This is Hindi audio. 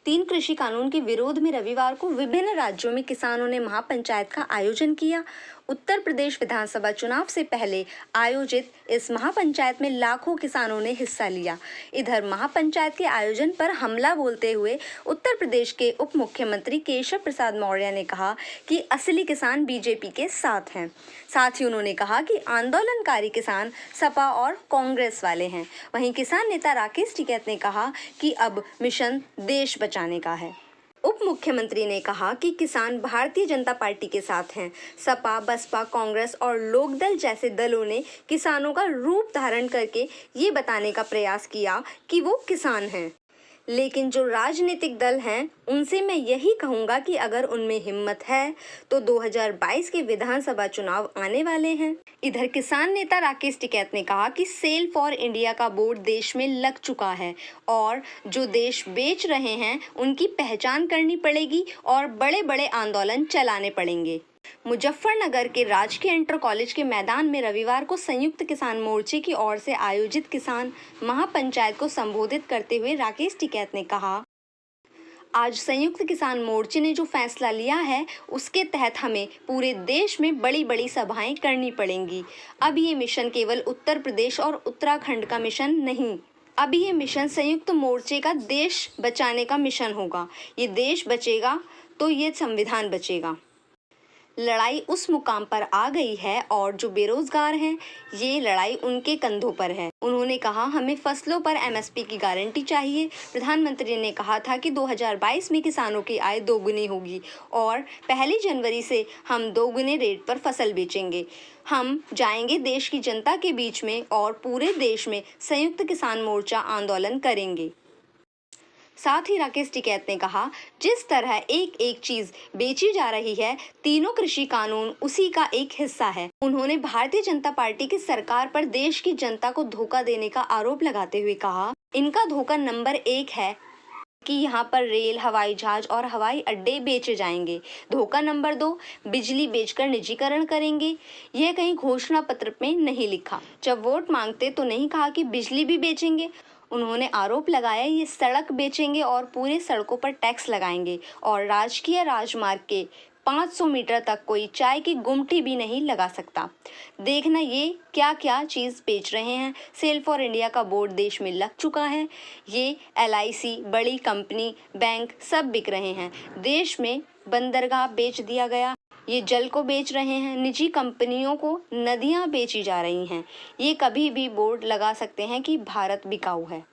3 कृषि कानून के विरोध में रविवार को विभिन्न राज्यों में किसानों ने महापंचायत का आयोजन किया। उत्तर प्रदेश विधानसभा चुनाव से पहले आयोजित इस महापंचायत में लाखों किसानों ने हिस्सा लिया। इधर महापंचायत के आयोजन पर हमला बोलते हुए उत्तर प्रदेश के उप मुख्यमंत्री केशव प्रसाद मौर्य ने कहा कि असली किसान बीजेपी के साथ हैं। साथ ही उन्होंने कहा कि आंदोलनकारी किसान सपा और कांग्रेस वाले हैं। वहीं किसान नेता राकेश टिकैत ने कहा कि अब मिशन देश बचाने का है। उप मुख्यमंत्री ने कहा कि किसान भारतीय जनता पार्टी के साथ हैं। सपा, बसपा, कांग्रेस और लोकदल जैसे दलों ने किसानों का रूप धारण करके ये बताने का प्रयास किया कि वो किसान हैं। लेकिन जो राजनीतिक दल हैं उनसे मैं यही कहूँगा कि अगर उनमें हिम्मत है तो 2022 के विधानसभा चुनाव आने वाले हैं। इधर किसान नेता राकेश टिकैत ने कहा कि सेल फॉर इंडिया का बोर्ड देश में लग चुका है और जो देश बेच रहे हैं उनकी पहचान करनी पड़ेगी और बड़े बड़े आंदोलन चलाने पड़ेंगे। मुजफ्फरनगर के राजकीय इंटर कॉलेज के मैदान में रविवार को संयुक्त किसान मोर्चे की ओर से आयोजित किसान महापंचायत को संबोधित करते हुए राकेश टिकैत ने कहा, आज संयुक्त किसान मोर्चे ने जो फैसला लिया है उसके तहत हमें पूरे देश में बड़ी बड़ी सभाएं करनी पड़ेंगी। अब ये मिशन केवल उत्तर प्रदेश और उत्तराखंड का मिशन नहीं, अब ये मिशन संयुक्त मोर्चे का देश बचाने का मिशन होगा। ये देश बचेगा तो ये संविधान बचेगा। लड़ाई उस मुकाम पर आ गई है और जो बेरोजगार हैं ये लड़ाई उनके कंधों पर है। उन्होंने कहा, हमें फसलों पर एमएसपी की गारंटी चाहिए। प्रधानमंत्री ने कहा था कि 2022 में किसानों की आय दोगुनी होगी और 1 जनवरी से हम दोगुने रेट पर फसल बेचेंगे। हम जाएंगे देश की जनता के बीच में और पूरे देश में संयुक्त किसान मोर्चा आंदोलन करेंगे। साथ ही राकेश टिकैत ने कहा, जिस तरह एक एक चीज बेची जा रही है, तीनों कृषि कानून उसी का एक हिस्सा है। उन्होंने भारतीय जनता पार्टी की सरकार पर देश की जनता को धोखा देने का आरोप लगाते हुए कहा, इनका धोखा नंबर 1 है कि यहाँ पर रेल, हवाई जहाज और हवाई अड्डे बेचे जाएंगे। धोखा नंबर 2, बिजली बेचकर निजीकरण करेंगे। यह कहीं घोषणा पत्र में नहीं लिखा। जब वोट मांगते तो नहीं कहा कि बिजली भी बेचेंगे। उन्होंने आरोप लगाया ये सड़क बेचेंगे और पूरे सड़कों पर टैक्स लगाएंगे और राजकीय राजमार्ग के 500 मीटर तक कोई चाय की गुमटी भी नहीं लगा सकता। देखना ये क्या क्या चीज़ बेच रहे हैं। सेल फॉर इंडिया का बोर्ड देश में लग चुका है। ये LIC, बड़ी कंपनी, बैंक सब बिक रहे हैं। देश में बंदरगाह बेच दिया गया। ये जल को बेच रहे हैं। निजी कंपनियों को नदियां बेची जा रही हैं। ये कभी भी बोर्ड लगा सकते हैं कि भारत बिकाऊ है।